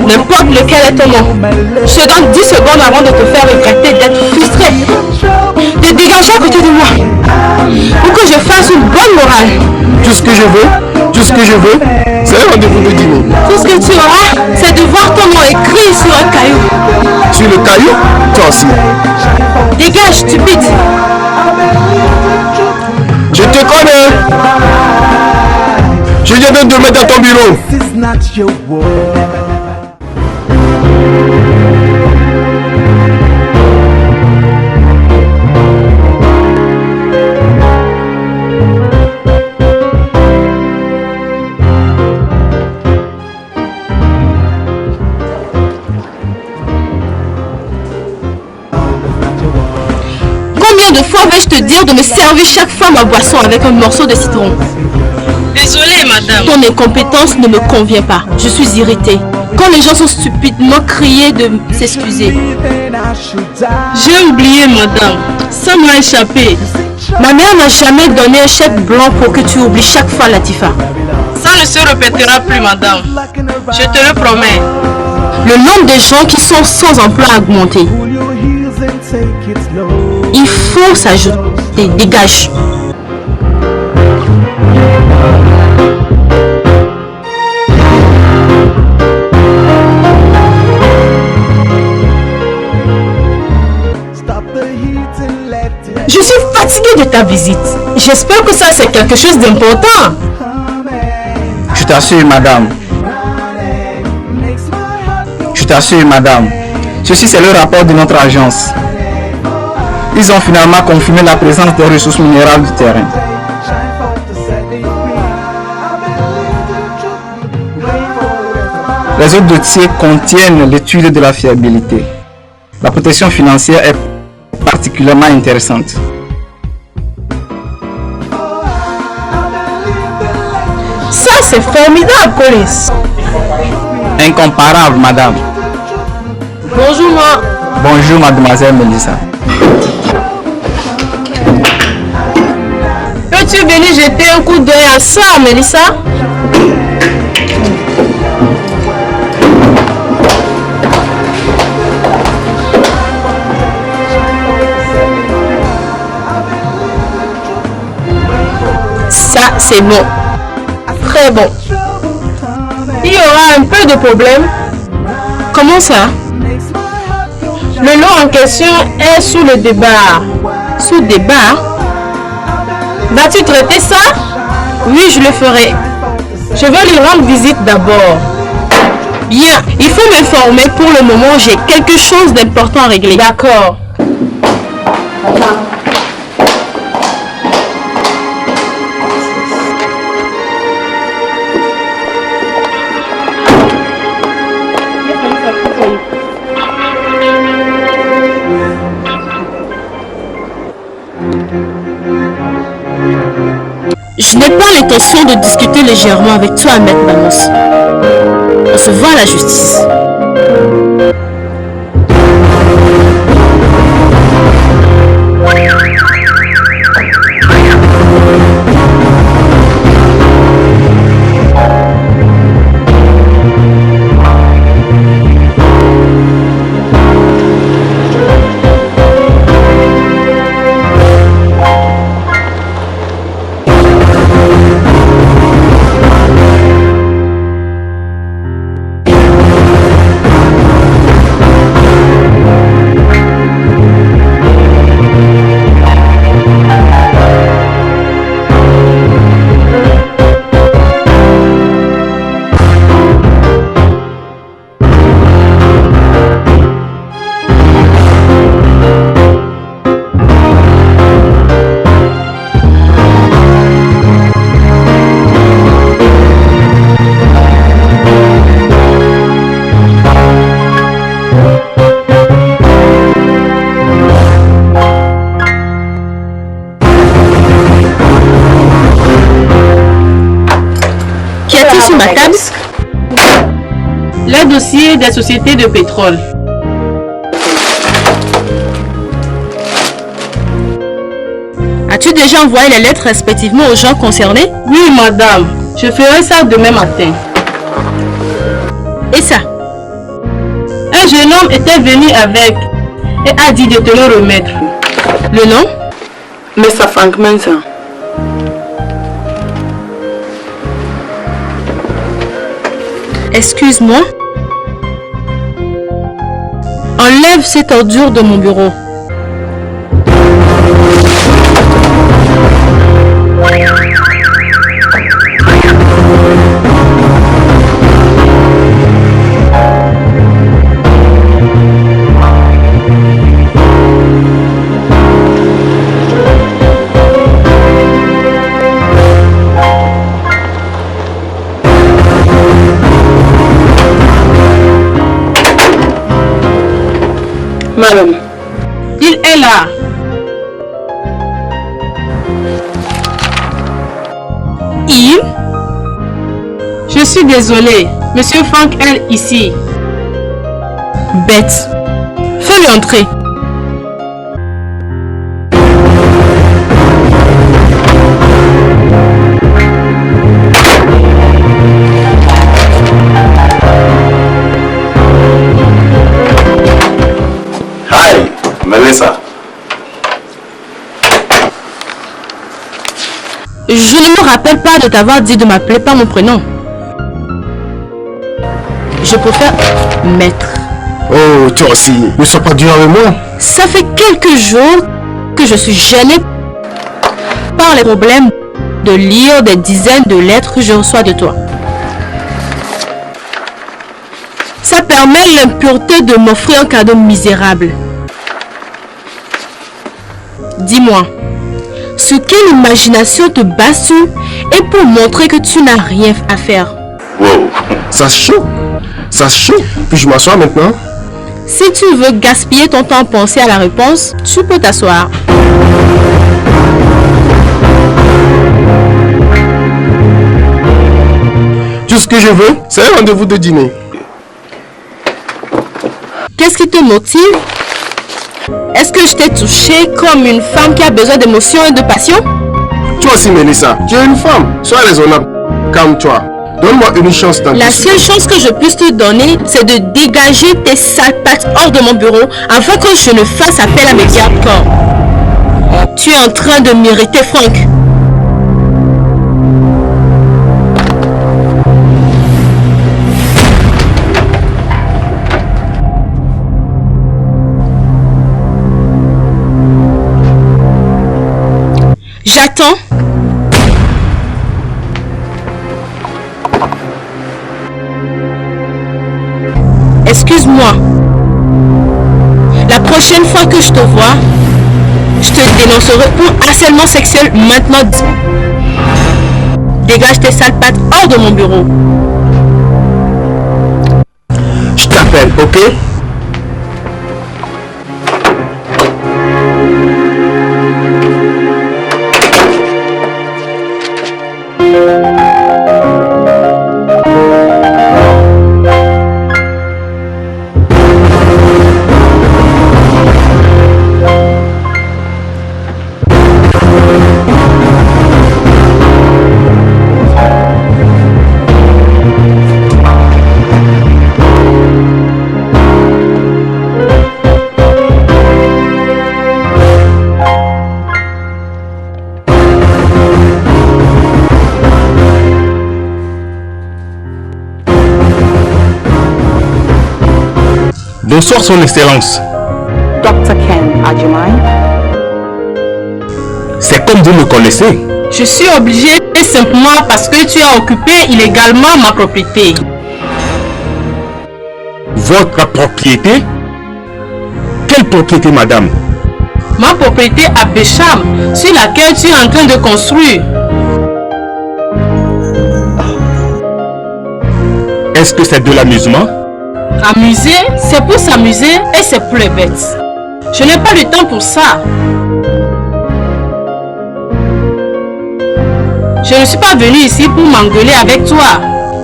N'importe lequel est ton nom. Je te donne 10 secondes avant de te faire regretter d'être frustré. De dégager à côté de moi. Pour que je fasse une bonne morale. Tout ce que je veux, c'est un rendez-vous de dîner. Tout ce que tu auras, c'est de voir ton nom écrit sur un caillou. Sur le caillou, toi aussi. Dégage, stupide. Je te connais. Je viens de te mettre dans ton bureau. Combien de fois vais-je te dire de me servir chaque fois ma boisson avec un morceau de citron? Désolée, madame. Ton incompétence ne me convient pas. Je suis irritée. Quand les gens sont stupidement criés de s'excuser. J'ai oublié, madame. Ça m'a échappé. Ma mère n'a jamais donné un chèque blanc pour que tu oublies chaque fois, Latifa. Ça ne se répétera plus, madame. Je te le promets. Le nombre de gens qui sont sans emploi a augmenté. Il faut s'ajouter. Dégage. Je suis fatiguée de ta visite. J'espère que ça c'est quelque chose d'important. Je t'assure, madame. Je t'assure, madame. Ceci c'est le rapport de notre agence. Ils ont finalement confirmé la présence des ressources minérales du terrain. Les autres dossiers contiennent l'étude de la fiabilité. La protection financière est particulièrement intéressante. Ça c'est formidable, police. Incomparable, madame. Bonjour, moi. Bonjour, mademoiselle Melissa. Peux-tu venir jeter un coup d'œil à ça, Melissa? Ça, c'est bon. Très bon. Il y aura un peu de problème. Comment ça? Le lot en question est sous le débat. Sous débat? Vas-tu traiter ça? Oui, je le ferai. Je vais lui rendre visite d'abord. Bien, il faut m'informer. Pour le moment, j'ai quelque chose d'important à régler. D'accord. Je n'ai pas l'intention de discuter légèrement avec toi, Maître Bamos. On se voit à la justice. Sur ma table, les dossiers des sociétés de pétrole. as-tu déjà envoyé les lettres respectivement aux gens concernés? Oui, madame. Je ferai ça demain matin. Et ça? Un jeune homme était venu avec et a dit de te le remettre. Le nom? Mr. Frank Manson. Excuse-moi. Enlève cette ordure de mon bureau. Madame, il est là. Il? Je suis désolé. Monsieur Frank est ici. Bête. Fais-lui entrer. Melissa. Je ne me rappelle pas de t'avoir dit de m'appeler par mon prénom. Je préfère maître. Oh, toi aussi, ne sois pas dur avec moi. Ça fait quelques jours que je suis gênée par les problèmes de lire des dizaines de lettres que je reçois de toi. Ça permet l'impureté de m'offrir un cadeau misérable. Dis-moi, sur quelle imagination te bases-tu et pour montrer que tu n'as rien à faire? Wow. Ça se chaud. Ça se chaud. Puis-je m'asseoir maintenant? Si tu veux gaspiller ton temps à penser à la réponse, tu peux t'asseoir. Tout ce que je veux, c'est un rendez-vous de dîner. Qu'est-ce qui te motive? Est-ce que je t'ai touché comme une femme qui a besoin d'émotion et de passion? Toi aussi, Melissa, tu es une femme. Sois raisonnable. Calme-toi. Donne-moi une chance dans La seule chance que je puisse te donner, c'est de dégager tes sales pattes hors de mon bureau afin que je ne fasse appel à mes gardes-corps. Tu es en train de m'irriter, Frank. J'attends. Excuse-moi. La prochaine fois que je te vois, je te dénoncerai pour harcèlement sexuel maintenant. Dégage tes sales pattes hors de mon bureau. Je t'appelle, ok? Bonsoir, Son Excellence. Dr. Ken Adjumai. C'est comme vous me connaissez. Je suis obligé simplement parce que tu as occupé illégalement ma propriété. Votre propriété? Quelle propriété, madame? Ma propriété à Bécham, sur laquelle tu es en train de construire. Est-ce que c'est de l'amusement? Amuser, c'est pour s'amuser et c'est pour les bêtes. Je n'ai pas le temps pour ça. Je ne suis pas venu ici pour m'engueuler avec toi.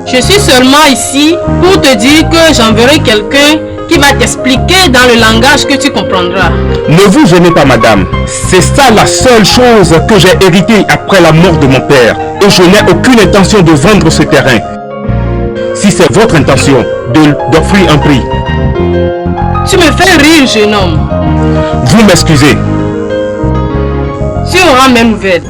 Je suis seulement ici pour te dire que j'enverrai quelqu'un qui va t'expliquer dans le langage que tu comprendras. Ne vous gênez pas, madame. C'est ça la seule chose que j'ai héritée après la mort de mon père. Et je n'ai aucune intention de vendre ce terrain. Si si c'est votre intention d'offrir un prix. Tu me fais rire, jeune homme. Vous m'excusez. Tu auras mes nouvelles.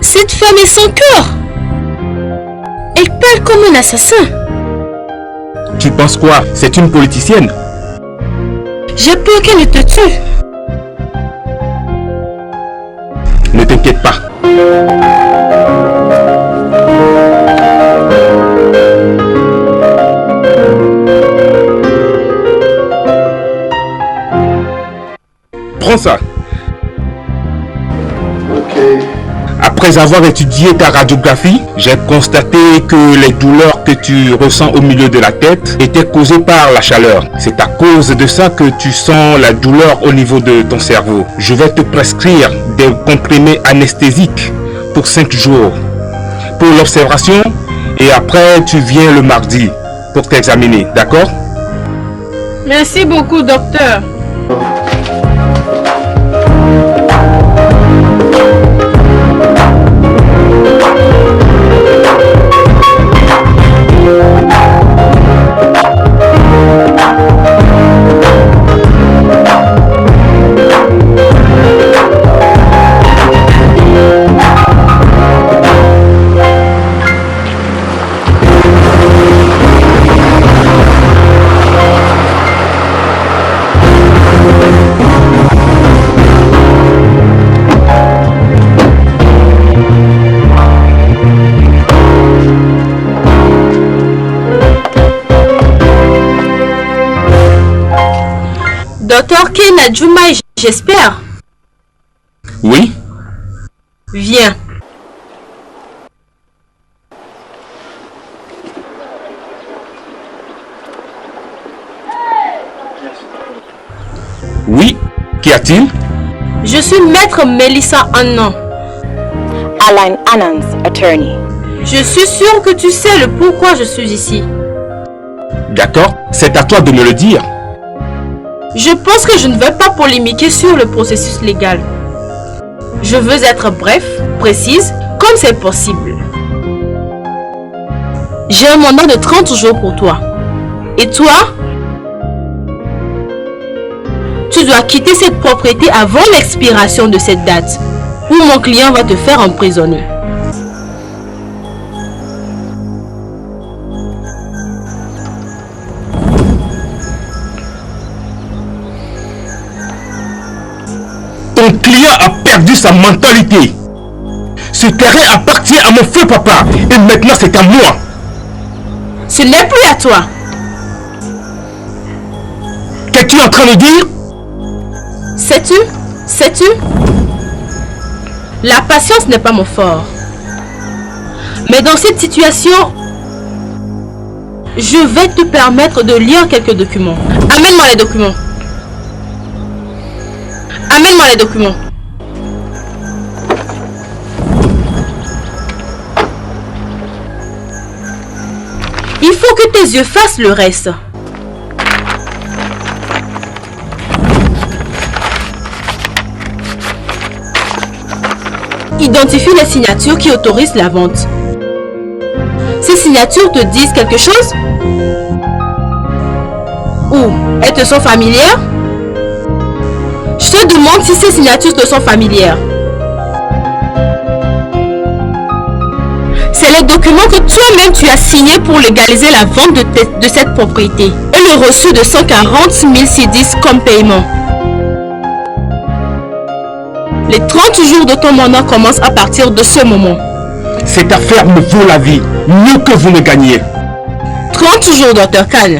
Cette femme est sans cœur. Elle parle comme un assassin. Tu penses quoi? C'est une politicienne. J'ai peur qu'elle ne te tue. Ne t'inquiète pas. Prends ça. Après avoir étudié ta radiographie, j'ai constaté que les douleurs que tu ressens au milieu de la tête étaient causées par la chaleur. C'est à cause de ça que tu sens la douleur au niveau de ton cerveau. Je vais te prescrire des comprimés anesthésiques pour 5 jours pour l'observation et après tu viens le mardi pour t'examiner, d'accord? Merci beaucoup, docteur. Docteur Ken Adjumai, j'espère. Oui? Viens. Oui? Qu'y a-t-il? Je suis maître Melissa Annan. Alan Annan's attorney. Je suis sûre que tu sais le pourquoi je suis ici. D'accord, c'est à toi de me le dire. Je pense que je ne vais pas polémiquer sur le processus légal. Je veux être bref, précise, comme c'est possible. J'ai un mandat de 30 jours pour toi. Et toi? Tu dois quitter cette propriété avant l'expiration de cette date, ou mon client va te faire emprisonner. Ton client a perdu sa mentalité. Ce terrain appartient à mon feu papa et maintenant c'est à moi. Ce n'est plus à toi. Qu'es-tu en train de dire? Sais-tu? Sais-tu? La patience n'est pas mon fort. Mais dans cette situation, je vais te permettre de lire quelques documents. Amène-moi les documents. Amène-moi les documents. Il faut que tes yeux fassent le reste. Identifie les signatures qui autorisent la vente. Ces signatures te disent quelque chose? Ou elles te sont familières? Je te demande si ces signatures te sont familières. C'est les documents que toi-même tu as signés pour légaliser la vente de cette propriété et le reçu de 140 000 cedis comme paiement. Les 30 jours de ton mandat commencent à partir de ce moment. Cette affaire me vaut la vie, mieux que vous ne gagnez. 30 jours, Dr. Khan.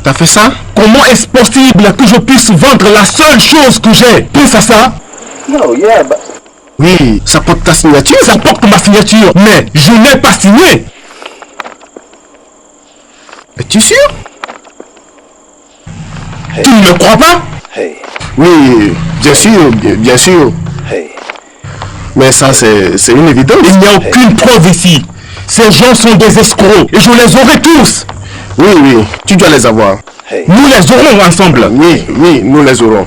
T'as fait ça? Comment est-ce possible que je puisse vendre la seule chose que j'ai? Pense à ça. Oui, ça porte ta signature. Ça porte ma signature, mais je n'ai pas signé. Es-tu sûr? Tu ne me crois pas? Oui, bien sûr, bien sûr. Mais ça, c'est une évidence. Il n'y a aucune preuve ici. Ces gens sont des escrocs et je les aurai tous. Oui, oui, tu dois les avoir. Nous les aurons ensemble. Oui, oui, nous les aurons.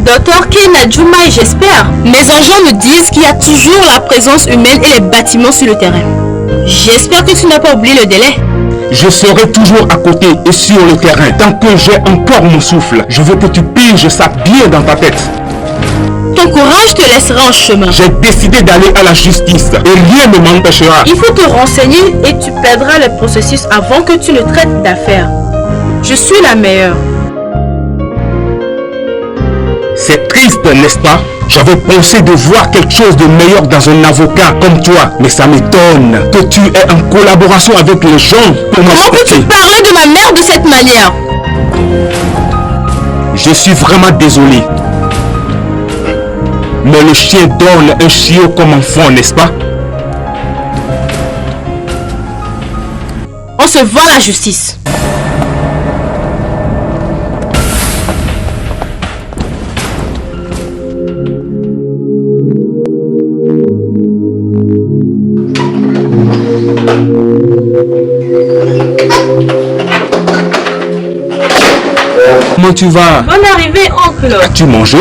Docteur Ken Adjuma, j'espère. Mes agents me disent qu'il y a toujours la présence humaine et les bâtiments sur le terrain. J'espère que tu n'as pas oublié le délai. Je serai toujours à côté et sur le terrain. Tant que j'ai encore mon souffle, je veux que tu piges ça bien dans ta tête. Ton courage te laissera en chemin. J'ai décidé d'aller à la justice et rien ne m'empêchera. Il faut te renseigner et tu perdras le processus avant que tu ne traites d'affaires. Je suis la meilleure. C'est triste, n'est-ce pas? J'avais pensé de voir quelque chose de meilleur dans un avocat comme toi, mais ça m'étonne que tu aies en collaboration avec les gens pour Comment peux-tu parler de ma mère de cette manière? Je suis vraiment désolé. Mais le chien donne un chiot comme enfant, n'est-ce pas? On se voit à la justice. Comment tu vas? Bonne arrivée, oncle. As-tu mangé?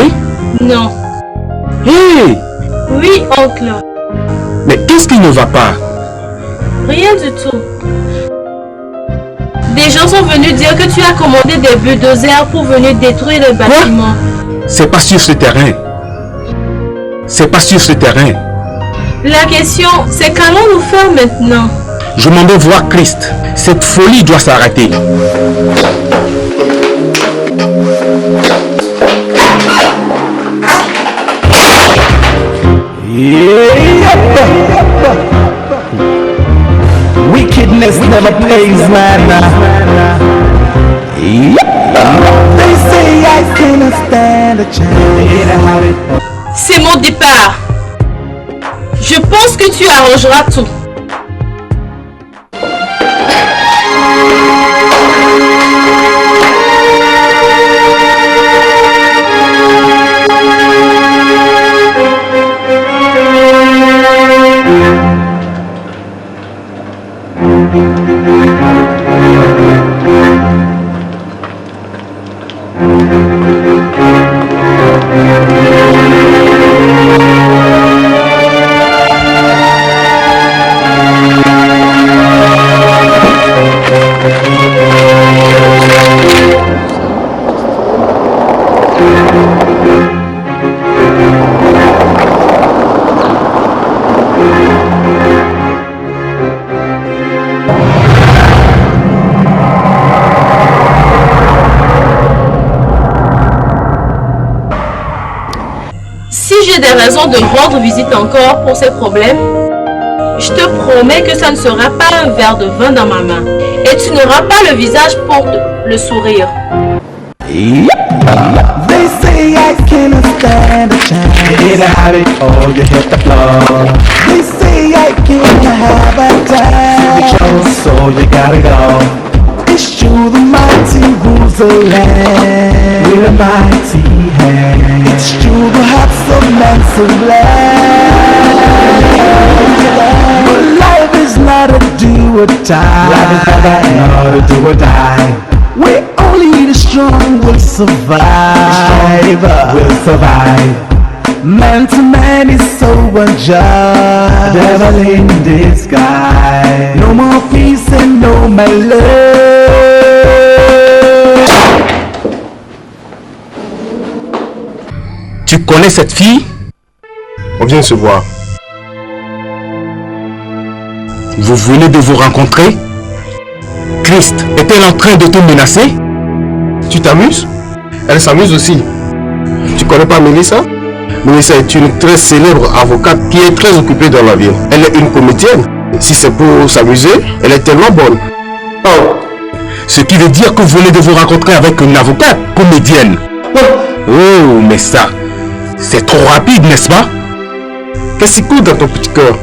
Non. Hé! Oui, oncle. Mais qu'est-ce qui ne va pas? Rien du tout. Des gens sont venus dire que tu as commandé des bulldozers pour venir détruire le bâtiment. C'est pas sur ce terrain. C'est pas sur ce terrain. La question, c'est qu'allons-nous faire maintenant? Je m'en vais voir Christ. Cette folie doit s'arrêter. Wickedness never pays, man. They say I cannot stand a chance. C'est mon départ. Je pense que tu arrangeras tout. Si j'ai des raisons de rendre visite encore pour ces problèmes, je te promets que ça ne sera pas un verre de vin dans ma main. Et tu n'auras pas le visage pour le sourire. They say I cannot stand a chance. You either have it or you hit the floor. They say I can't have a time. You chose, so you gotta go. It's you, the mighty rules the land with a mighty hand. It's you, the hearts of men so blessed. But life is not a do or die. Life is not a do or die. where only the strong will survive. Will survive. Man to man is so unjust. Devil in disguise. No more peace and no more love. Tu connais cette fille? On vient se voir. Vous venez de vous rencontrer? Christ est-elle en train de te menacer? Tu t'amuses? Elle s'amuse aussi. Tu connais pas Melissa? Melissa est une très célèbre avocate qui est très occupée dans la vie. Elle est une comédienne. Si c'est pour s'amuser, elle est tellement bonne. Oh! Ce qui veut dire que vous venez de vous rencontrer avec une avocate comédienne. Oh, mais ça, c'est trop rapide, n'est-ce pas? Qu'est-ce qui coule dans ton petit cœur?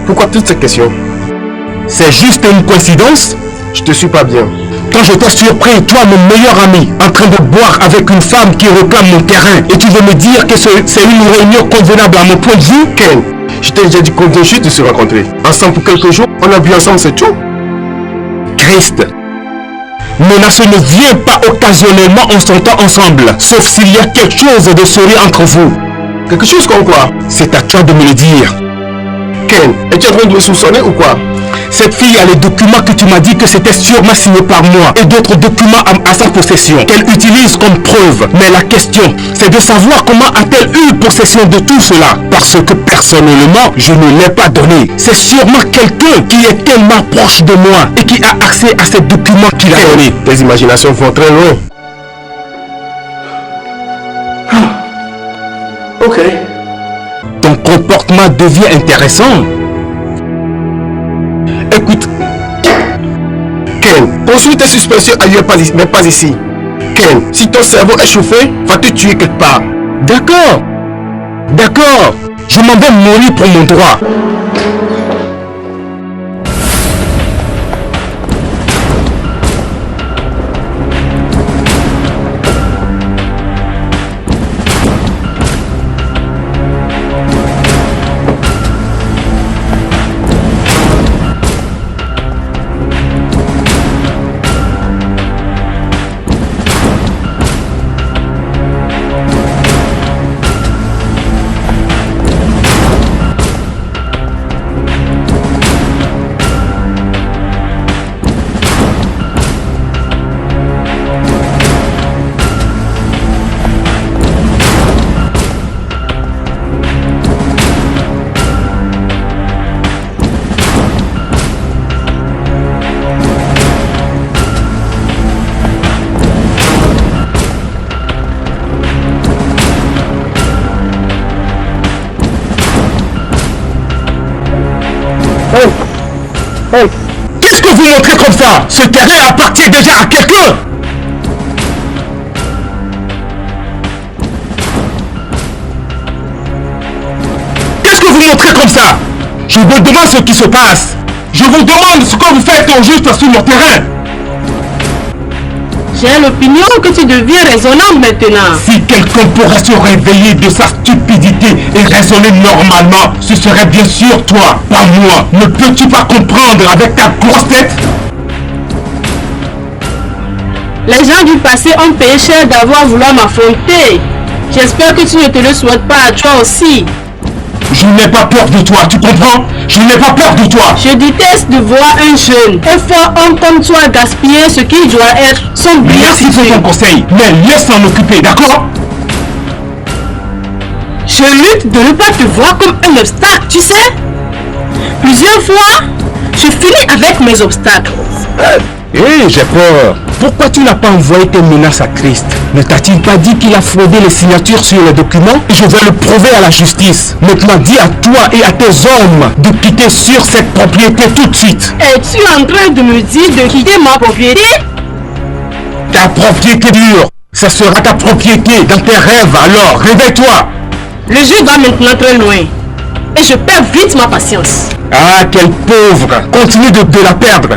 Pourquoi toutes ces questions? C'est juste une coïncidence? Je te suis pas bien. Quand je t'ai surpris, toi mon meilleur ami, en train de boire avec une femme qui réclame mon terrain, et tu veux me dire que c'est une réunion convenable à mon point de vue? Ken, je t'ai déjà dit qu'on vient juste de se rencontrer. Ensemble pour quelques jours, on a bu ensemble, c'est tout. Christ, menacer ne vient pas occasionnellement en sortant ensemble, sauf s'il y a quelque chose de sérieux entre vous. Quelque chose comme quoi? C'est à toi de me le dire. Ken, es-tu en train de me soupçonner ou quoi? Cette fille a les documents que tu m'as dit que c'était sûrement signé par moi et d'autres documents à sa possession qu'elle utilise comme preuve. Mais la question, c'est de savoir comment a-t-elle eu possession de tout cela? Parce que personnellement, je ne l'ai pas donné. C'est sûrement quelqu'un qui est tellement proche de moi et qui a accès à ces documents qu'il a donnés. Tes imaginations vont très loin. Ok. Ton comportement devient intéressant. Écoute, Ken, poursuis tes suspicions ailleurs, mais pas ici. Ken, si ton cerveau est chauffé, va te tuer quelque part. D'accord. D'accord. Je m'en vais mourir pour mon droit. Qu'est-ce que vous montrez comme ça? Ce terrain appartient déjà à quelqu'un. Qu'est-ce que vous montrez comme ça? Je vous demande ce qui se passe. Je vous demande ce que vous faites au juste sur mon terrain. J'ai l'opinion que tu deviens raisonnable maintenant. Si quelqu'un pourrait se réveiller de sa stupidité et raisonner normalement, ce serait bien sûr toi, pas moi. Ne peux-tu pas comprendre avec ta grosse tête? Les gens du passé ont payé cher d'avoir voulu m'affronter. J'espère que tu ne te le souhaites pas à toi aussi. Je n'ai pas peur de toi, tu comprends? Je n'ai pas peur de toi. Je déteste de voir un jeune, un fort homme comme toi gaspiller ce qui doit être son bien. Merci pour ton conseil, mais laisse s'en occuper, d'accord? Je lutte de ne pas te voir comme un obstacle, tu sais? Plusieurs fois, je finis avec mes obstacles. Hé, j'ai peur. Pourquoi tu n'as pas envoyé tes menaces à Christ? Ne t'a-t-il pas dit qu'il a fraudé les signatures sur les documents? Et je vais le prouver à la justice. Maintenant, dis à toi et à tes hommes de quitter sur cette propriété tout de suite. Es-tu en train de me dire de quitter ma propriété? Ta propriété dure. Ça sera ta propriété dans tes rêves, alors réveille-toi. Le jeu va maintenant très loin. Et je perds vite ma patience. Ah, quel pauvre. Continue de la perdre.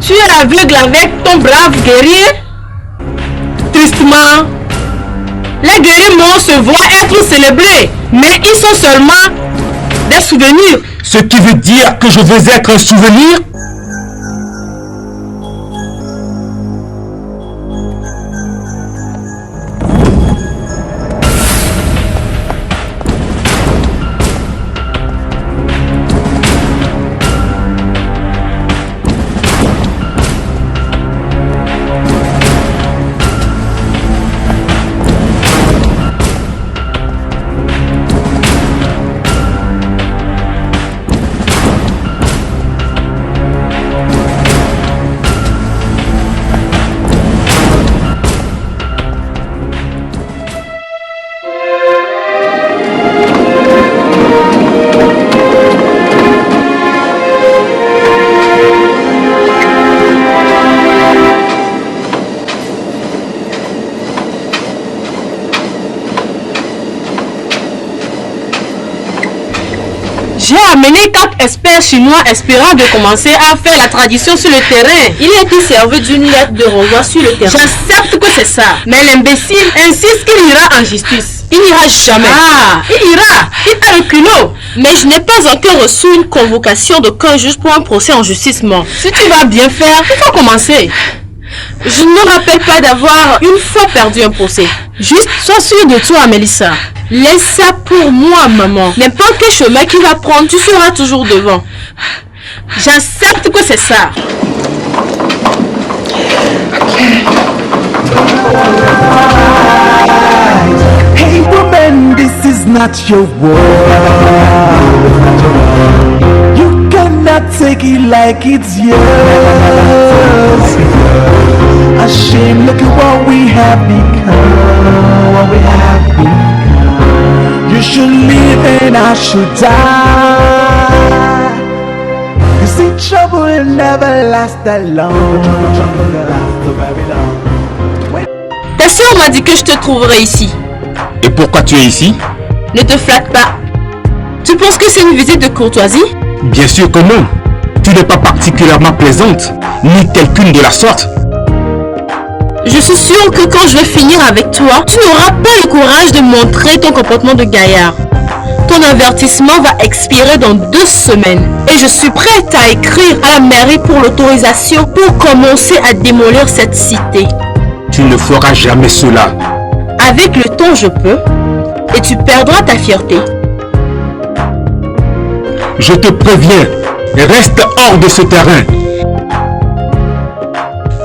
Tu es aveugle avec ton brave guerrier? Tristement, les guerriers morts se voient être célébrés, mais ils sont seulement des souvenirs. Ce qui veut dire que je veux être un souvenir? amené 4 experts chinois espérant de commencer à faire la tradition sur le terrain. Il a été servi d'une lettre de renvoi sur le terrain. J'accepte que c'est ça. Mais l'imbécile insiste qu'il ira en justice. Il n'ira jamais. Ah, il ira. Il a le culot. Mais je n'ai pas encore reçu une convocation d'aucun juge pour un procès en justice. Si tu vas bien faire, il faut commencer. Je ne me rappelle pas d'avoir une fois perdu un procès. Juste, sois sûre de toi, Mélissa. Laisse ça pour moi, maman. N'importe quel chemin qu'il va prendre, tu seras toujours devant. J'accepte que c'est ça. Hey woman, this is not your world. You cannot take it like it's yours. A shame, look at what we have become. What we have become. You should live and I should die. You see, trouble will never last that long. Trouble will last very long. Ta soeur m'a dit que je te trouverais ici. Et pourquoi tu es ici? Ne te flatte pas. Tu penses que c'est une visite de courtoisie? Bien sûr que non. Tu n'es pas particulièrement plaisante, ni quelqu'une de la sorte. Je suis sûre que quand je vais finir avec toi, tu n'auras pas le courage de montrer ton comportement de gaillard. Ton avertissement va expirer dans 2 semaines. Et je suis prête à écrire à la mairie pour l'autorisation pour commencer à démolir cette cité. Tu ne feras jamais cela. Avec le temps, je peux. Et tu perdras ta fierté. Je te préviens, reste hors de ce terrain.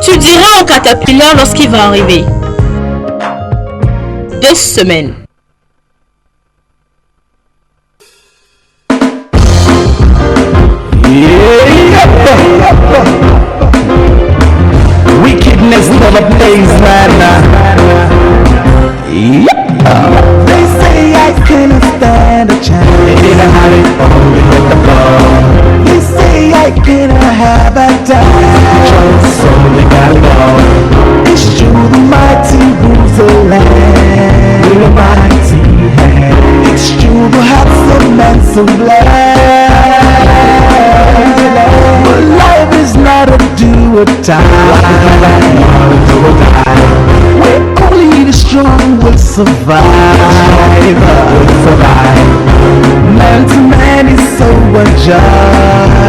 Tu diras au Caterpillar lorsqu'il va arriver. 2 semaines. Wickedness never pays, man. They say I cannot stand a chance. They hit the floor. They say I cannot have a time. So they gotta go. It's true, the mighty rules the land. With a mighty hand. It's true, the hearts of men so glad. But life is not a do or die. Where only the strong will survive. Man to man is so unjust.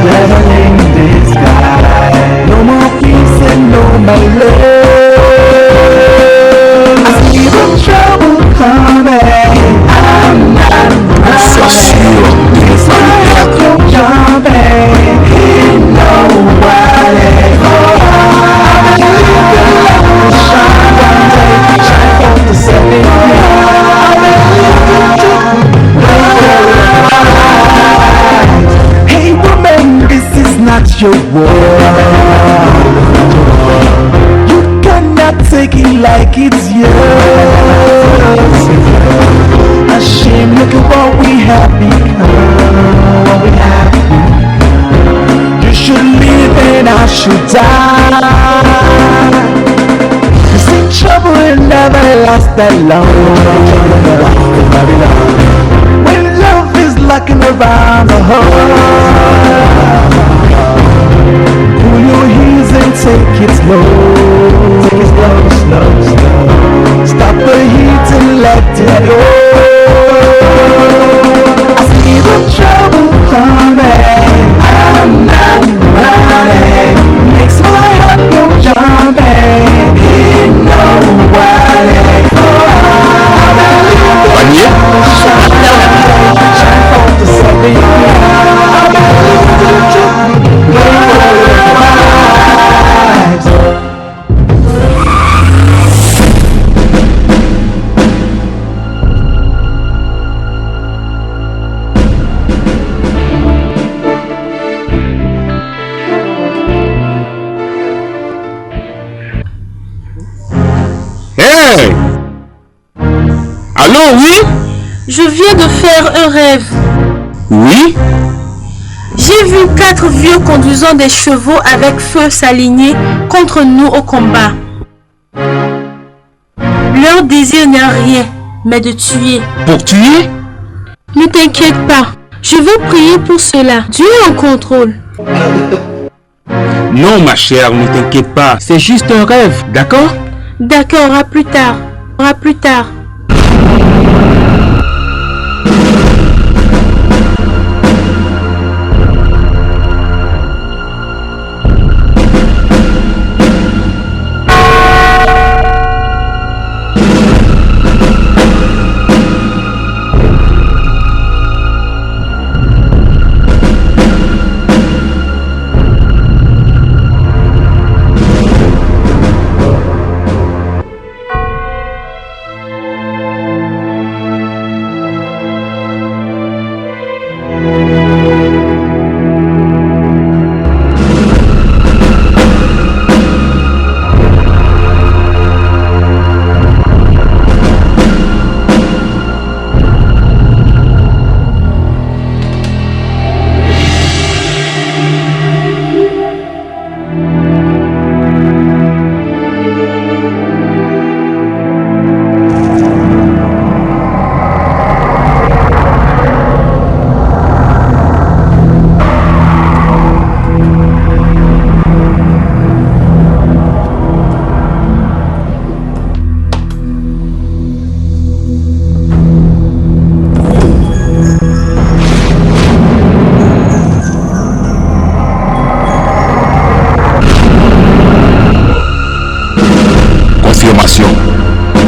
Never in disguise. No more peace and no more love. I see the trouble coming. I'm not running. It's my heart from jumping. He know what it goes. Hey woman, this is not your world. You cannot take it like it's yours. A shame, look at what we have become. What we have become. You should live and I should die. You see, trouble will never last that long. When love is locking around the heart, pull your heels and take it slow. Take it slow, slow, slow. Stop the heat and let it go. I see the trouble coming. I'm not running. Makes my heart go jumping. He know what it Hey! Allô, oui? Je viens de faire un rêve. Oui? J'ai vu 4 vieux conduisant des chevaux avec feu s'aligner contre nous au combat. Leur désir n'est rien, mais de tuer. Pour tuer? Ne t'inquiète pas, Je veux prier pour cela. Dieu est en contrôle. Non, ma chère, ne t'inquiète pas. C'est juste un rêve, d'accord? D'accord, à plus tard. À plus tard.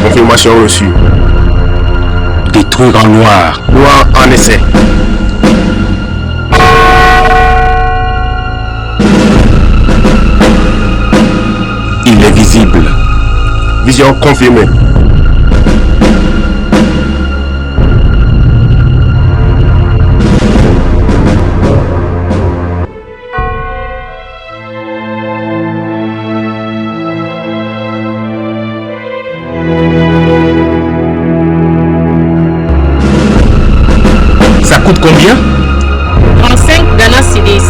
Confirmation reçue. Détruire en noir. Noir en essai. Il est visible. Vision confirmée. Ça coûte combien? 35 Ghana cedis.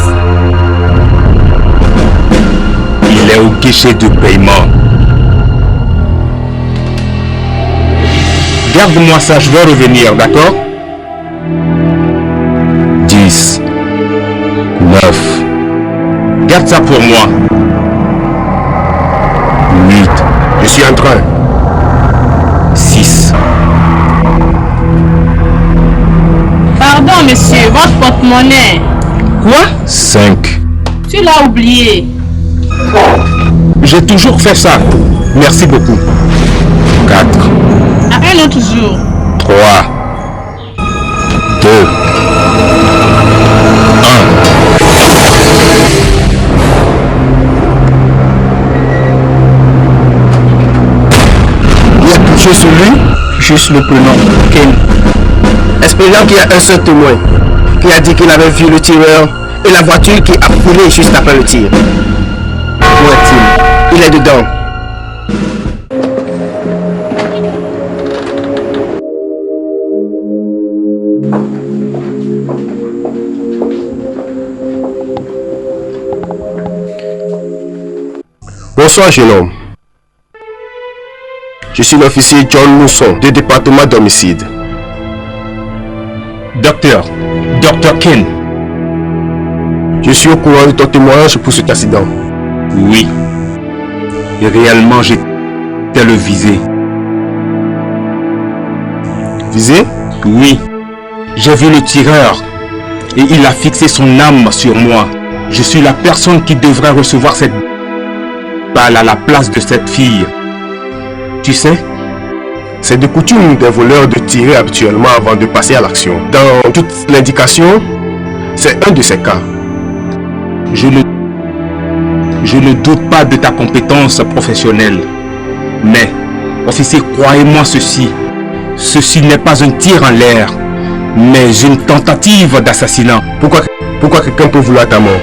Il est au guichet de paiement. Garde-moi ça, je vais revenir, d'accord? 10, 9. Garde ça pour moi. 8. Je suis en train. 6. Pardon, monsieur, votre porte-monnaie. Quoi? 5. Tu l'as oublié. J'ai toujours fait ça. Merci beaucoup. 4. À un autre jour. 3. 2. 1. Il y a touché sur lui. Juste le prénom, Ken. Espérant qu'il y a un seul témoin qui a dit qu'il avait vu le tireur et la voiture qui a foulé juste après le tir. Où est-il? Il est dedans. Bonsoir, jeune homme. Je suis l'officier John Mousson du département d'homicide. Docteur Ken. Je suis au courant de ton témoignage pour cet accident. Oui. Et réellement, j'étais le visé. Visé? Oui. J'ai vu le tireur. Et il a fixé son âme sur moi. Je suis la personne qui devrait recevoir cette balle à la place de cette fille. Tu sais? C'est de coutume des voleurs de tirer habituellement avant de passer à l'action. Dans toute l'indication, c'est un de ces cas. Je ne doute pas de ta compétence professionnelle. Mais, officier, croyez-moi ceci. Ceci n'est pas un tir en l'air, mais une tentative d'assassinat. Pourquoi quelqu'un peut vouloir ta mort?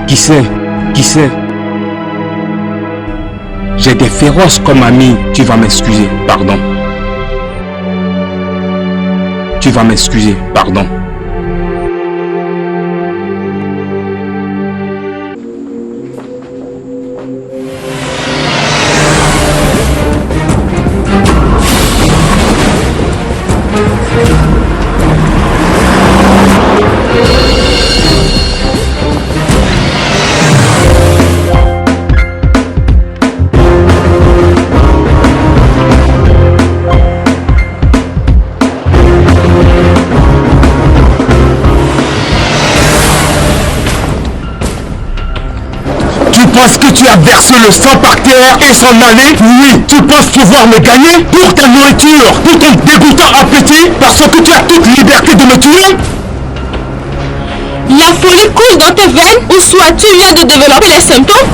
Qui sait? Qui sait? J'ai des féroces comme amis. Tu vas m'excuser, pardon. Tu vas m'excuser, pardon. penses que tu as versé le sang par terre et s'en aller? Oui. Tu penses pouvoir me gagner pour ta nourriture, pour ton dégoûtant appétit, parce que tu as toute liberté de me tuer? La folie coule dans tes veines ou soit tu viens de développer les symptômes?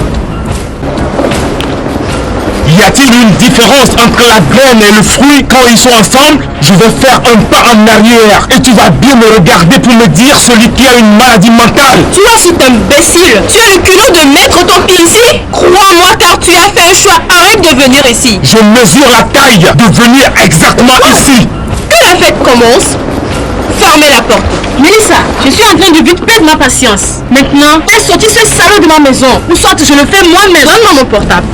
Y a-t-il une différence entre la graine et le fruit quand ils sont ensemble? Je vais faire un pas en arrière et tu vas bien me regarder pour me dire celui qui a une maladie mentale. Toi, cet imbécile, tu as le culot de mettre ton pied ici? Crois-moi car tu as fait un choix, arrête de venir ici. Je mesure la taille de venir exactement ici. Que la fête commence. Fermez la porte. Mélissa, je suis en train de vite perdre ma patience. Maintenant, fais sortir ce salaud de ma maison. Ou soit je le fais moi-même. Donne-moi mon portable.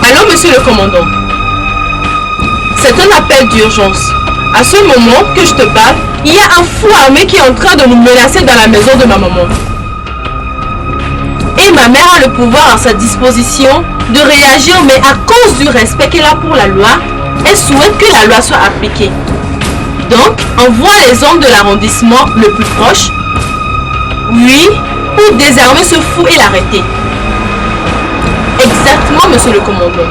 Allô, monsieur le commandant. C'est un appel d'urgence. À ce moment que je te parle, il y a un fou armé qui est en train de nous menacer dans la maison de ma maman. Et ma mère a le pouvoir à sa disposition de réagir, mais à cause du respect qu'elle a pour la loi, elle souhaite que la loi soit appliquée. Donc, envoie les hommes de l'arrondissement le plus proche, oui, pour désarmer ce fou et l'arrêter. Exactement, monsieur le commandant.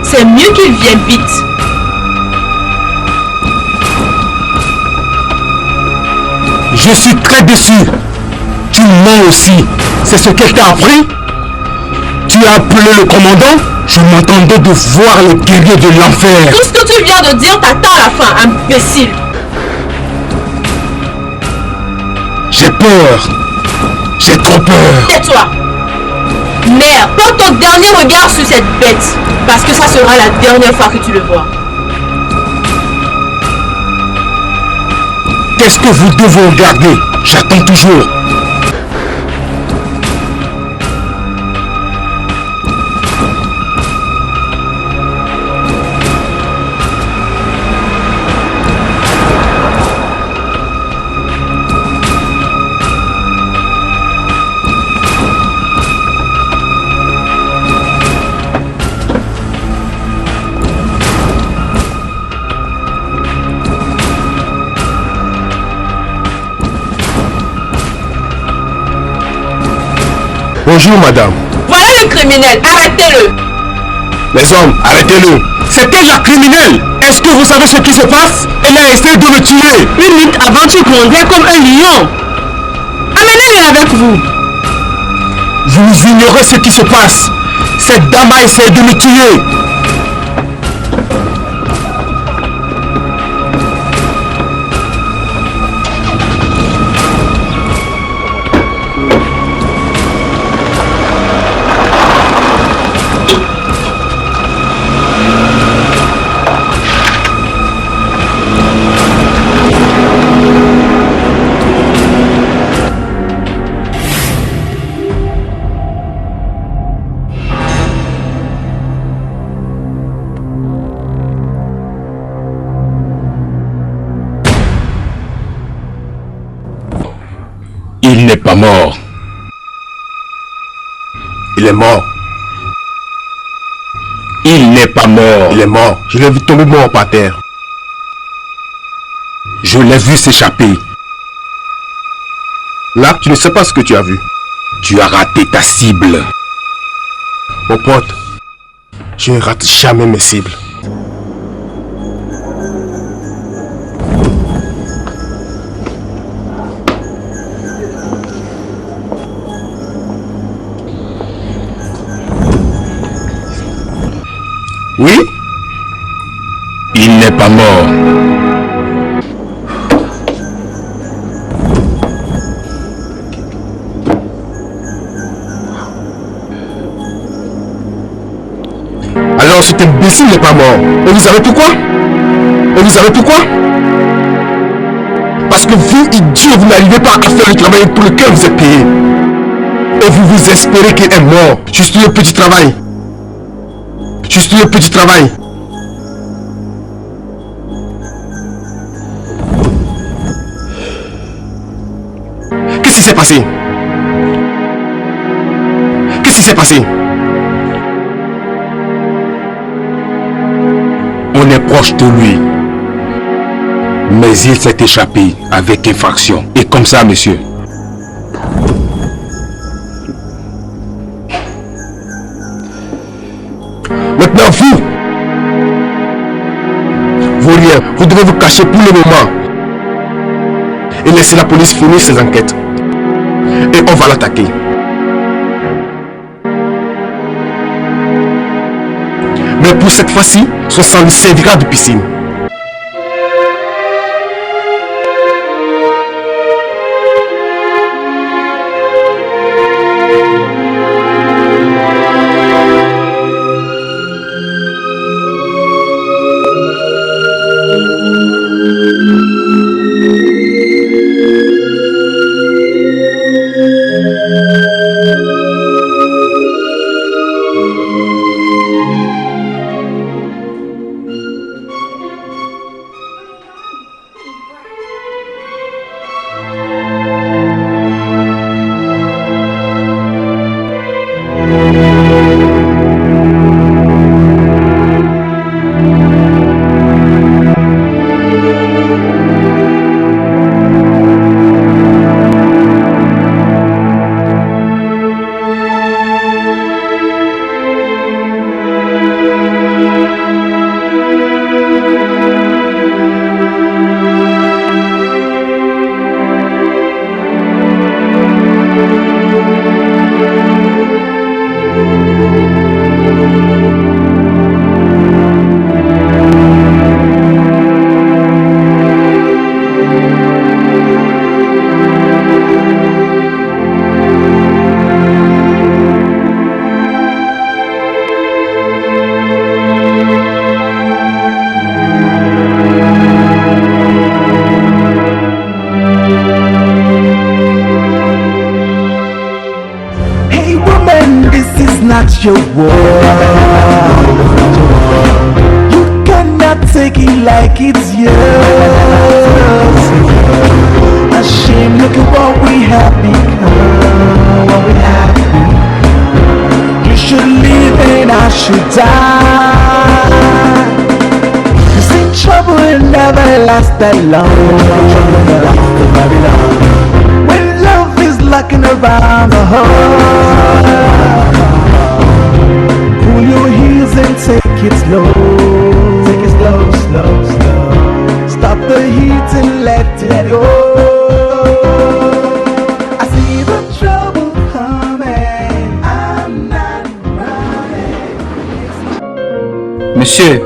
C'est mieux qu'il vienne vite. Je suis très déçu. Tu mens aussi. C'est ce qu'elle t'a appris? Tu as appelé le commandant? Je m'attendais de voir le guerrier de l'enfer. Tout ce que tu viens de dire t'attend à la fin, imbécile. J'ai peur. J'ai trop peur. Tais-toi. Mère, porte ton dernier regard sur cette bête, parce que ça sera la dernière fois que tu le vois. Qu'est-ce que vous devez regarder? J'attends toujours. Bonjour madame. Voilà le criminel, arrêtez-le. Les hommes, arrêtez-le. C'est elle la criminelle. Est-ce que vous savez ce qui se passe? Elle a essayé de me tuer. Une minute avant, tu grondais comme un lion. Amenez-le avec vous. Vous ignorez ce qui se passe. Cette dame a essayé de me tuer. Il n'est pas mort. Il est mort. Il n'est pas mort. Il est mort. Je l'ai vu tomber mort par terre. Je l'ai vu s'échapper. Là, tu ne sais pas ce que tu as vu. Tu as raté ta cible. Mon pote, je ne rate jamais mes cibles. Oui? Il n'est pas mort. Alors cet imbécile n'est pas mort. Et vous savez pourquoi? Et vous savez pourquoi? Parce que vous, idiot, vous n'arrivez pas à faire le travail pour lequel vous êtes payé. Et vous vous espérez qu'il est mort. Juste le petit travail. Juste le petit travail. Qu'est-ce qui s'est passé? Qu'est-ce qui s'est passé? proche de lui. Mais il s'est échappé avec infraction. Et comme ça, monsieur. Maintenant, vous rien, vous devez vous cacher pour le moment. Et laisser la police finir ses enquêtes. Et on va l'attaquer. Mais pour cette fois-ci, son sang lui servira de piscine. Your world, you cannot take it like it's yours. A shame, look at what we have become. What we have become. You should live and I should die. You see, trouble will never last that long. When love is locking around the heart, pull your heels and take it slow. Take it slow, slow, slow. Stop the heat and let it go. I see the trouble coming. I'm not running. Monsieur,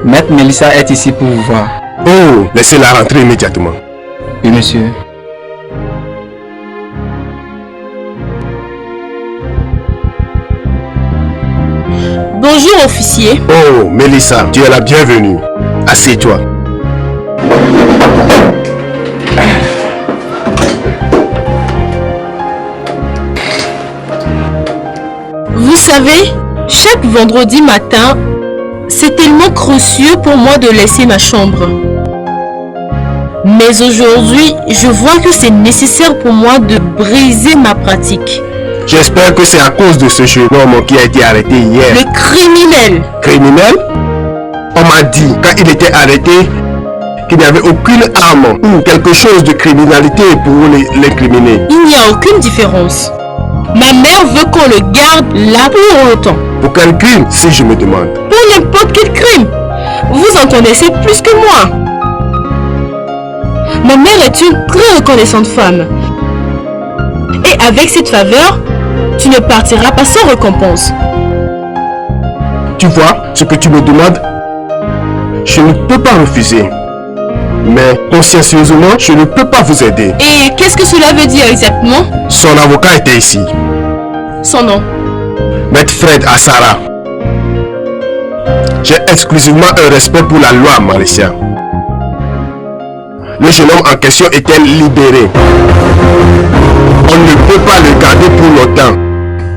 Maître Melissa est ici pour vous voir. Oh, laissez-la rentrer immédiatement. Oui, monsieur. Bonjour, officier. Oh, Melissa, tu es la bienvenue. Assieds-toi. Vous savez, chaque vendredi matin, c'est tellement crucieux pour moi de laisser ma chambre. Mais aujourd'hui, je vois que c'est nécessaire pour moi de briser ma pratique. J'espère que c'est à cause de ce jeune homme qui a été arrêté hier. Le criminel. Criminel? On m'a dit, quand il était arrêté, qu'il n'y avait aucune arme ou quelque chose de criminalité pour l'incriminer. Il n'y a aucune différence. Ma mère veut qu'on le garde là pour longtemps. Pour quel crime, si je me demande? Pour n'importe quel crime. Vous en connaissez plus que moi. Ma mère est une très reconnaissante femme. Et avec cette faveur, tu ne partiras pas sans récompense. Tu vois, ce que tu me demandes, je ne peux pas refuser. Mais consciencieusement, je ne peux pas vous aider. Et qu'est-ce que cela veut dire exactement? Son avocat était ici. Son nom? Maître Fred Assara. J'ai exclusivement un respect pour la loi, Mauricia. Le jeune homme en question était libéré. On ne peut pas le garder pour longtemps,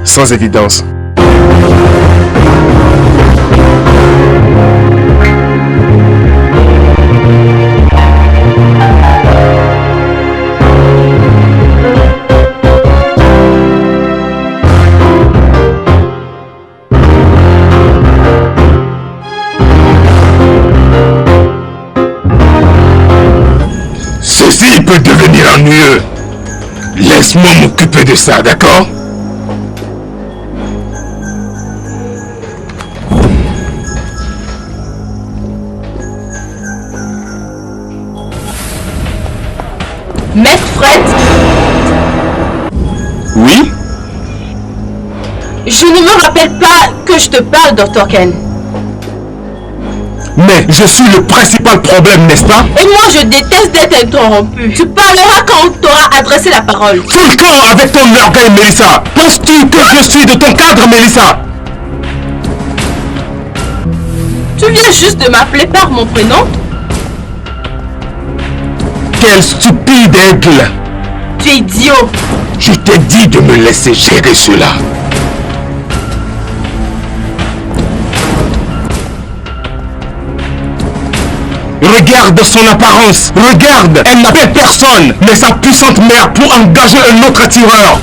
sans évidence. peut devenir ennuyeux. Laisse-moi m'occuper de ça, d'accord? Maître Fred? Oui? Je ne me rappelle pas que je te parle, Dr. Ken. Mais je suis le principal problème, n'est-ce pas? Et moi, je déteste d'être interrompu. Tu parleras quand on t'aura adressé la parole. Fous le camp avec ton orgueil, Mélissa. Penses-tu que je suis de ton cadre, Mélissa? Tu viens juste de m'appeler par mon prénom? Quel stupide aigle! Tu es idiot! Je t'ai dit de me laisser gérer cela. Regarde son apparence, regarde, elle n'appelle personne, mais sa puissante mère pour engager un autre tireur.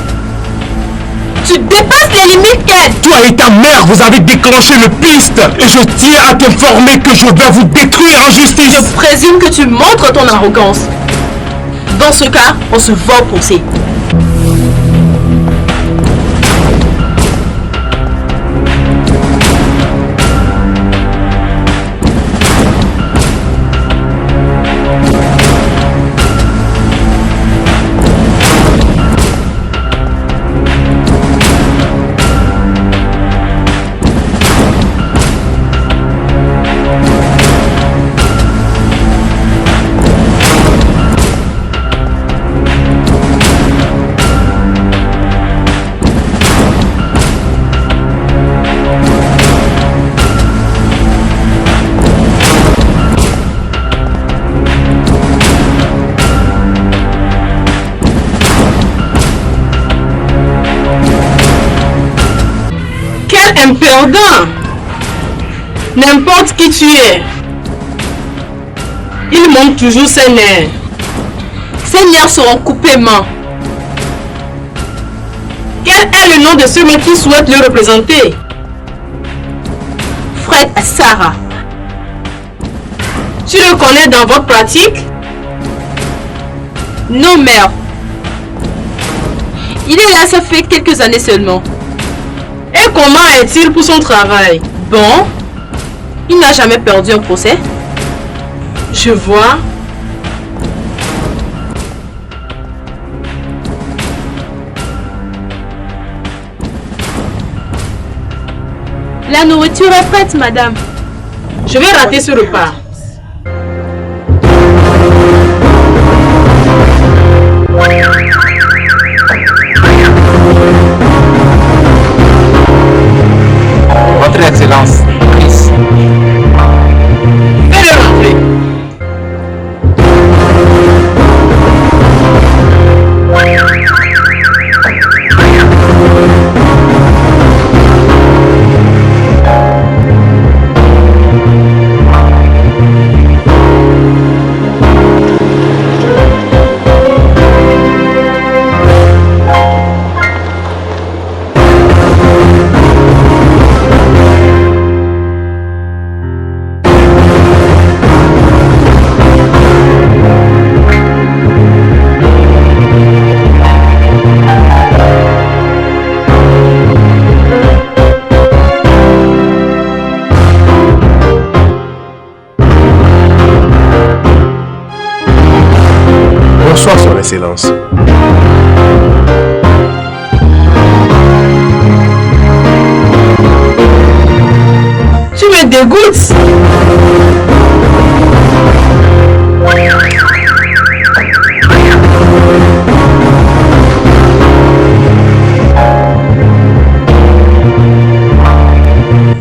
Tu dépasses les limites, Ken! Toi et ta mère, vous avez déclenché le piste et je tiens à t'informer que je vais vous détruire en justice. Je présume que tu montres ton arrogance. Dans ce cas, on se va au procès. Un perdant. N'importe qui tu es, il manque toujours ses nerfs. Ces nerfs seront coupés main. Quel est le nom de celui qui souhaite le représenter? Fred Sarah. Tu le connais dans votre pratique? Non, mère. Il est là, ça fait quelques années seulement. Et comment est-il pour son travail? Bon, il n'a jamais perdu un procès. Je vois. La nourriture est prête, madame. Je vais rater ce repas. Votre Excellence, Chris. Fais-le rentrer. Bonsoir, Son Excellence. Tu me dégoûtes.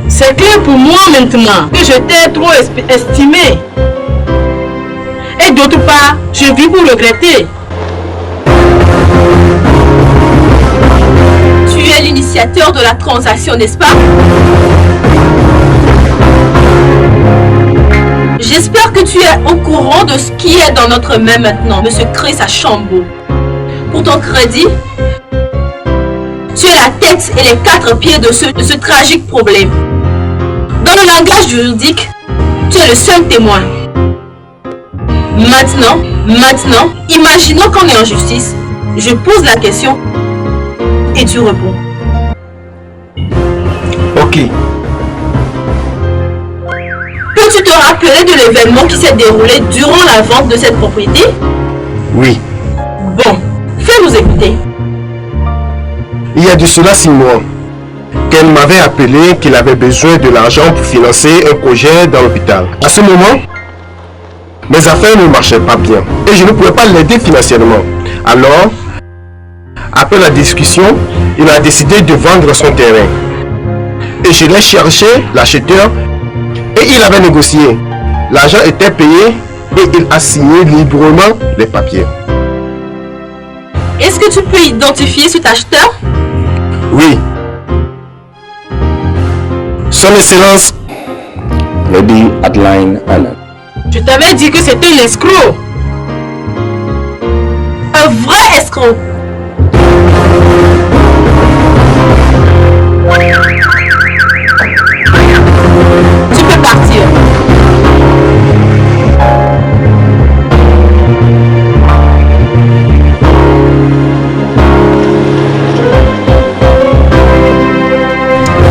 C'est clair pour moi maintenant que je t'ai trop estimé. Et d'autre part, je vis pour regretter. Tu es l'initiateur de la transaction, n'est-ce pas? J'espère que tu es au courant de ce qui est dans notre main maintenant, Monsieur Chris Archambault. Pour ton crédit, tu es la tête et les 4 pieds de ce tragique problème. Dans le langage juridique, tu es le seul témoin. Maintenant, Maintenant, imaginons qu'on est en justice. Je pose la question et tu réponds. Ok. Peux-tu te rappeler de l'événement qui s'est déroulé durant la vente de cette propriété? Oui. Bon, fais-nous écouter. Il y a de cela 6 mois, qu'elle m'avait appelé qu'il avait besoin de l'argent pour financer un projet dans l'hôpital. À ce moment, mes affaires ne marchaient pas bien et je ne pouvais pas l'aider financièrement. Alors, après la discussion, il a décidé de vendre son terrain. Et je l'ai cherché, l'acheteur, et il avait négocié. L'argent était payé et il a signé librement les papiers. Est-ce que tu peux identifier cet acheteur? Oui. Son Excellence, Lady Adeline Annan. Je t'avais dit que c'était un escroc. Un vrai escroc. Tu peux partir.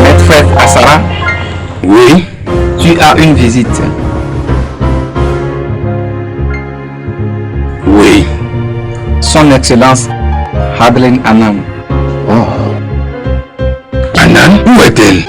Maître Fred Assara, Oui. tu as une visite. Oui. Son Excellence Adeline Annan. Anan, où est-elle?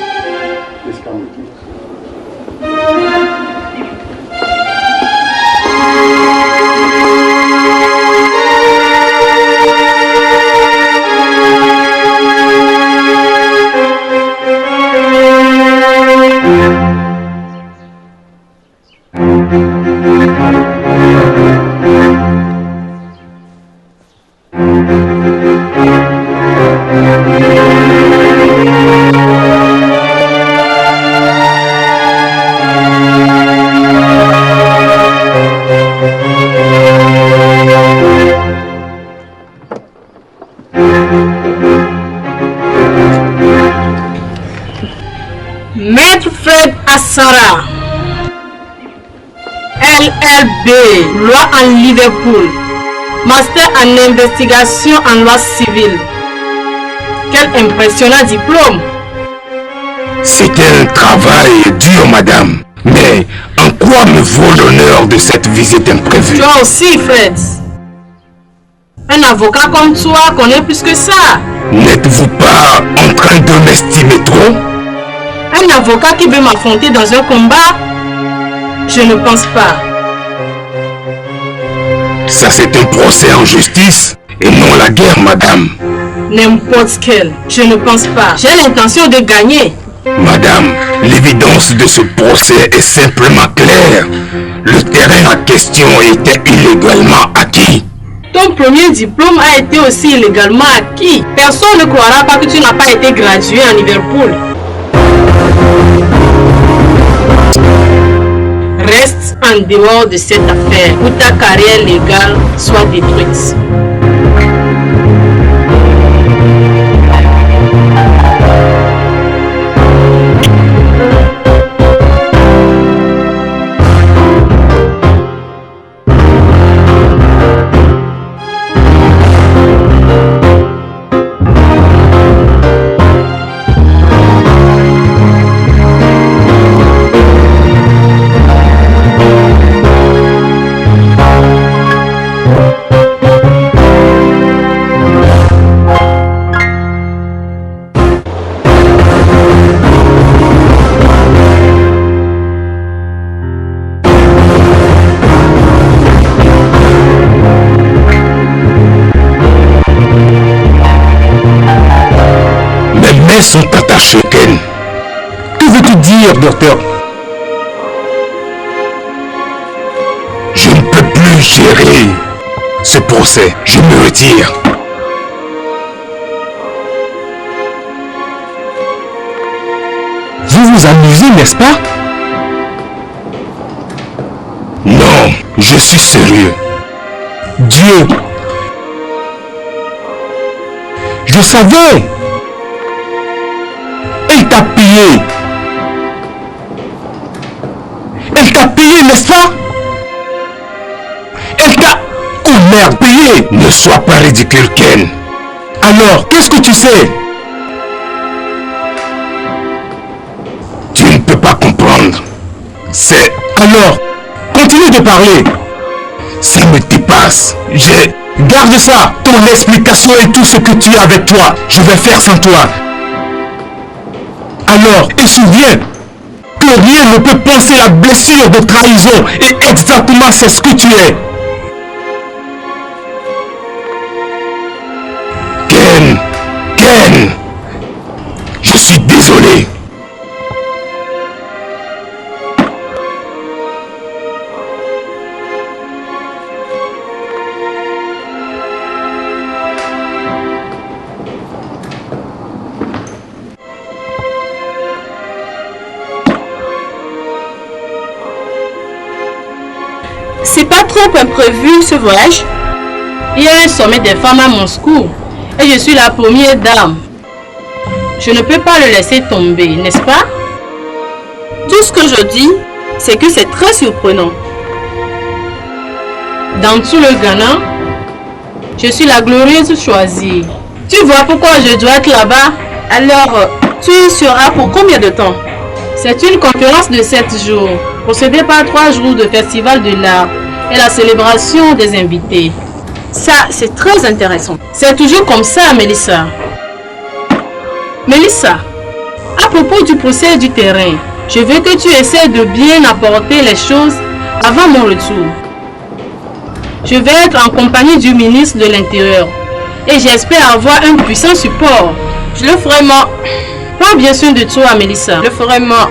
Maître Fred Assara, LLB, loi en Liverpool, master en investigation en loi civile. Quel impressionnant diplôme! C'est un travail dur, madame. Mais en quoi me vaut l'honneur de cette visite imprévue? Toi aussi, Fred. Un avocat comme toi connaît plus que ça. N'êtes-vous pas en train de m'estimer trop? Un avocat qui veut m'affronter dans un combat? Je ne pense pas. Ça, c'est un procès en justice et non la guerre, madame. N'importe quel. Je ne pense pas. J'ai l'intention de gagner. Madame, l'évidence de ce procès est simplement claire. Le terrain en question était illégalement acquis. Ton premier diplôme a été aussi illégalement acquis. Personne ne croira pas que tu n'as pas été gradué à Liverpool. Reste en dehors de cette affaire où ta carrière légale soit détruite. Sont attachés, Ken. que veux-tu dire, docteur? Je ne peux plus gérer ce procès. Je me retire. Vous vous amusez, n'est-ce pas? Non, je suis sérieux. Dieu! Je savais! Elle t'a payé! Elle t'a payé, n'est-ce pas? Elle t'a... vérité. Ne sois pas ridicule, Ken. Alors, qu'est-ce que tu sais? Tu ne peux pas comprendre. C'est... Alors, continue de parler. Ça me dépasse. Garde ça. Ton explication et tout ce que tu as avec toi. Je vais faire sans toi. Alors, et souviens que rien ne peut penser la blessure de trahison. Et exactement c'est ce que tu es. Ken, je suis désolé. C'est pas trop imprévu ce voyage? Il y a un sommet des femmes à Moscou et je suis la première dame. Je ne peux pas le laisser tomber, n'est-ce pas? Tout ce que je dis, c'est que c'est très surprenant. Dans tout le Ghana, je suis la glorieuse choisie. Tu vois pourquoi je dois être là-bas? Alors, tu y seras pour combien de temps? C'est une conférence de 7 jours, procédée par 3 jours de festival de l'art et la célébration des invités. Ça, c'est très intéressant. C'est toujours comme ça, Mélissa. Mélissa, à propos du procès du terrain, je veux que tu essaies de bien apporter les choses avant mon retour. Je vais être en compagnie du ministre de l'Intérieur et j'espère avoir un puissant support. Je le ferai moi. Pas bien sûr de toi, Mélissa. Je le ferai moi.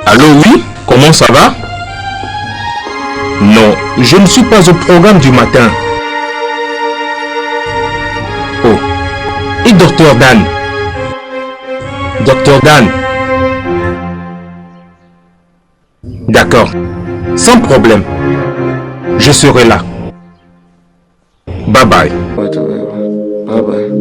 Allô, oui? Comment ça va? Non, je ne suis pas au programme du matin. Oh, et Dr Dan? Dr Dan? D'accord, sans problème. Je serai là. Bye bye. Bye bye.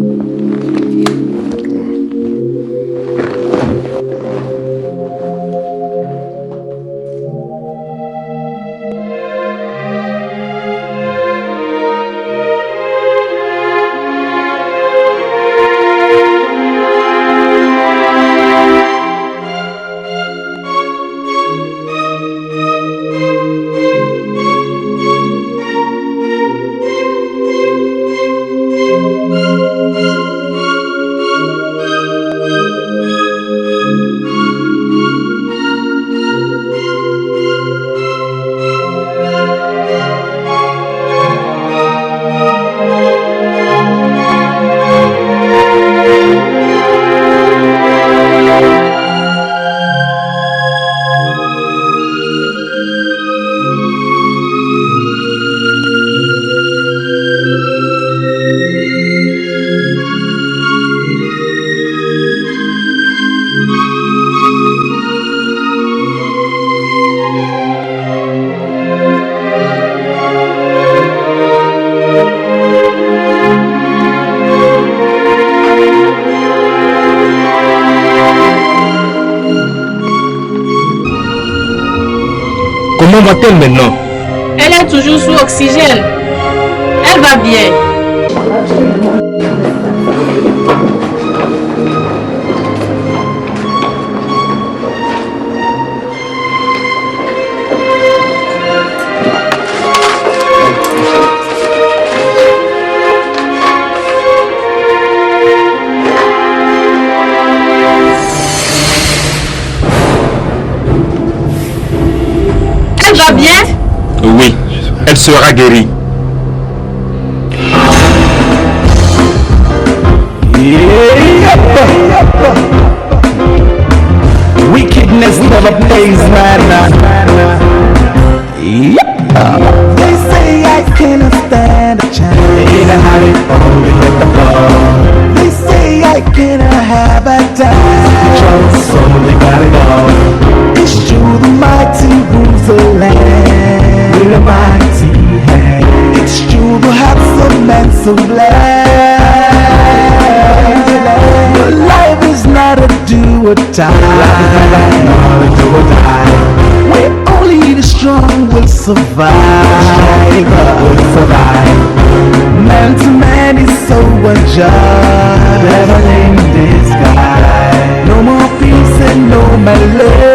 Comment va-t-elle maintenant? Elle est toujours sous oxygène. Elle va bien. Elle va bien? Oui, elle sera guérie. Wickedness never pays, man. They say I cannot stand a chance. They how they fall, they hit the floor. They say I cannot have a time. So they gotta go. It's true, the mighty rules the land with a mighty hand. It's true, the hearts of men so glad. But life is not a do or die. Where only the strong will survive. Man to man is so unjust. Never in this guy. No more peace and no more love.